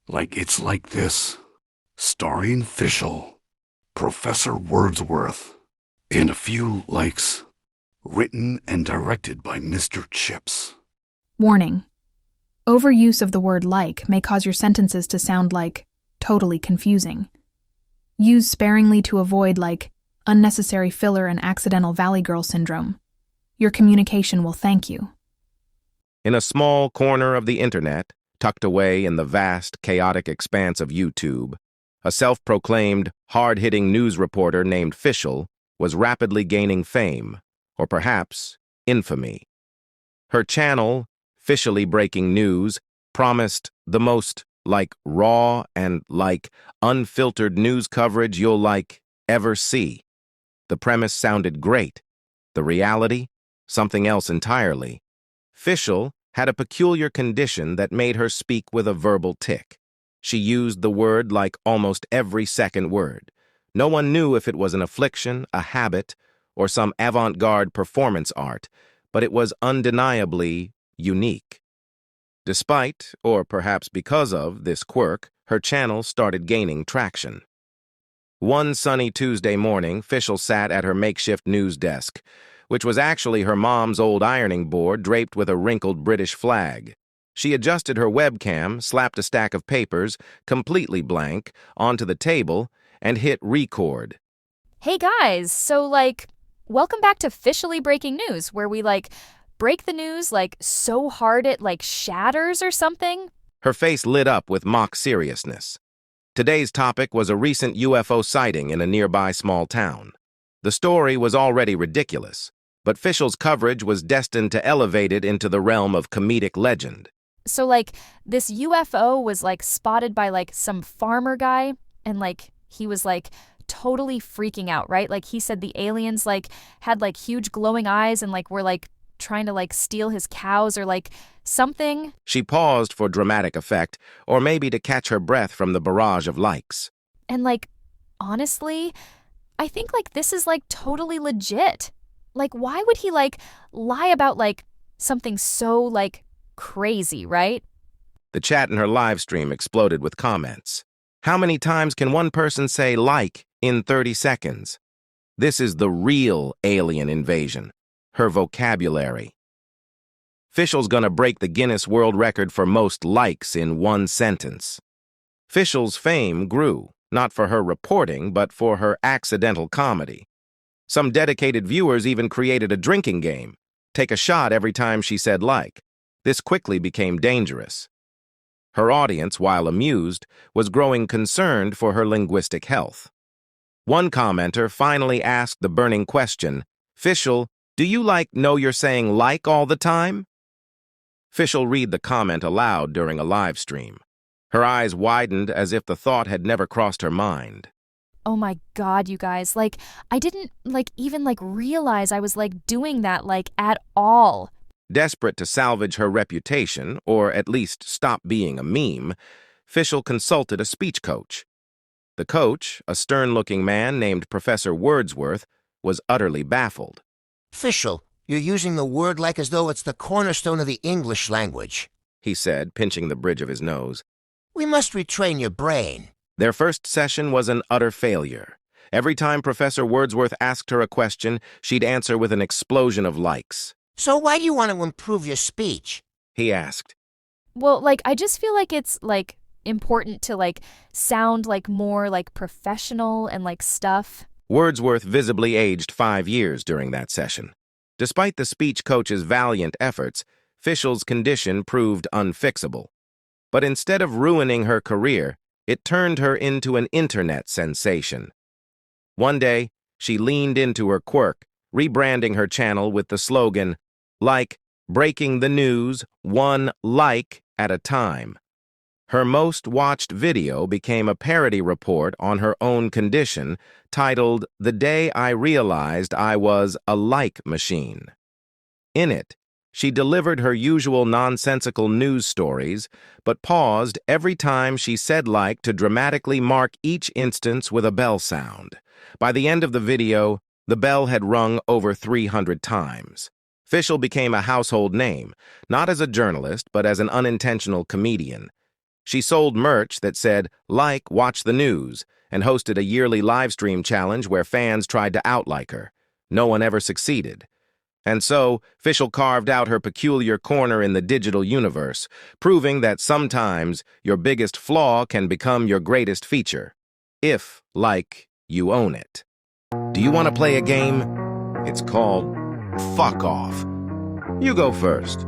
It's like this. Starring Fischel, Professor Wordsworth, and a few likes. Written and directed by Mr. Chips. Warning. Overuse of the word like may cause your sentences to sound totally confusing. Use sparingly to avoid unnecessary filler and accidental Valley Girl syndrome. Your communication will thank you. In a small corner of the internet, tucked away in the vast, chaotic expanse of YouTube, a self-proclaimed, hard-hitting news reporter named Fischel was rapidly gaining fame, or perhaps infamy. Her channel, Fischely Breaking News, promised the most raw and unfiltered news coverage you'll ever see. The premise sounded great. The reality? Something else entirely. Fischel had a peculiar condition that made her speak with a verbal tic. She used the word almost every second word. No one knew if it was an affliction, a habit, or some avant-garde performance art, but it was undeniably unique. Despite, or perhaps because of, this quirk, her channel started gaining traction. One sunny Tuesday morning, Fischel sat at her makeshift news desk, which was actually her mom's old ironing board draped with a wrinkled British flag. She adjusted her webcam, slapped a stack of papers, completely blank, onto the table, and hit record. Hey guys, so welcome back to Fischely Breaking News, where we break the news so hard it shatters or something. Her face lit up with mock seriousness. Today's topic was a recent UFO sighting in a nearby small town. The story was already ridiculous, but Fischel's coverage was destined to elevate it into the realm of comedic legend. So this UFO was spotted by some farmer guy, and he was totally freaking out, right? He said the aliens had huge glowing eyes and were trying to steal his cows or something. She paused for dramatic effect, or maybe to catch her breath from the barrage of likes. And honestly, I think this is totally legit. Why would he lie about something so crazy, right? The chat in her live stream exploded with comments. How many times can one person say in 30 seconds? This is the real alien invasion. Her vocabulary. Fischel's gonna break the Guinness World Record for most likes in one sentence. Fischel's fame grew, not for her reporting, but for her accidental comedy. Some dedicated viewers even created a drinking game. Take a shot every time she said like. This quickly became dangerous. Her audience, while amused, was growing concerned for her linguistic health. One commenter finally asked the burning question, "Fischel, do you know you're saying like all the time?" Fischel read the comment aloud during a live stream. Her eyes widened as if the thought had never crossed her mind. Oh my God, you guys, I didn't even realize I was doing that at all. Desperate to salvage her reputation, or at least stop being a meme, Fischel consulted a speech coach. The coach, a stern-looking man named Professor Wordsworth, was utterly baffled. Fischel, you're using the word as though it's the cornerstone of the English language, he said, pinching the bridge of his nose. We must retrain your brain. Their first session was an utter failure. Every time Professor Wordsworth asked her a question, she'd answer with an explosion of likes. So why do you want to improve your speech? He asked. Well, I just feel it's important to sound more professional and stuff. Wordsworth visibly aged 5 years during that session. Despite the speech coach's valiant efforts, Fischel's condition proved unfixable. But instead of ruining her career, it turned her into an internet sensation. One day, she leaned into her quirk, rebranding her channel with the slogan, breaking the news, one like at a time. Her most watched video became a parody report on her own condition, titled "The Day I Realized I Was a Like Machine." In it, she delivered her usual nonsensical news stories, but paused every time she said like to dramatically mark each instance with a bell sound. By the end of the video, the bell had rung over 300 times. Fischel became a household name, not as a journalist, but as an unintentional comedian. She sold merch that said, "Like, watch the news," and hosted a yearly live stream challenge where fans tried to outlike her. No one ever succeeded. And so, Fischel carved out her peculiar corner in the digital universe, proving that sometimes your biggest flaw can become your greatest feature, if, like, you own it. Do you want to play a game? It's called Fuck Off. You go first.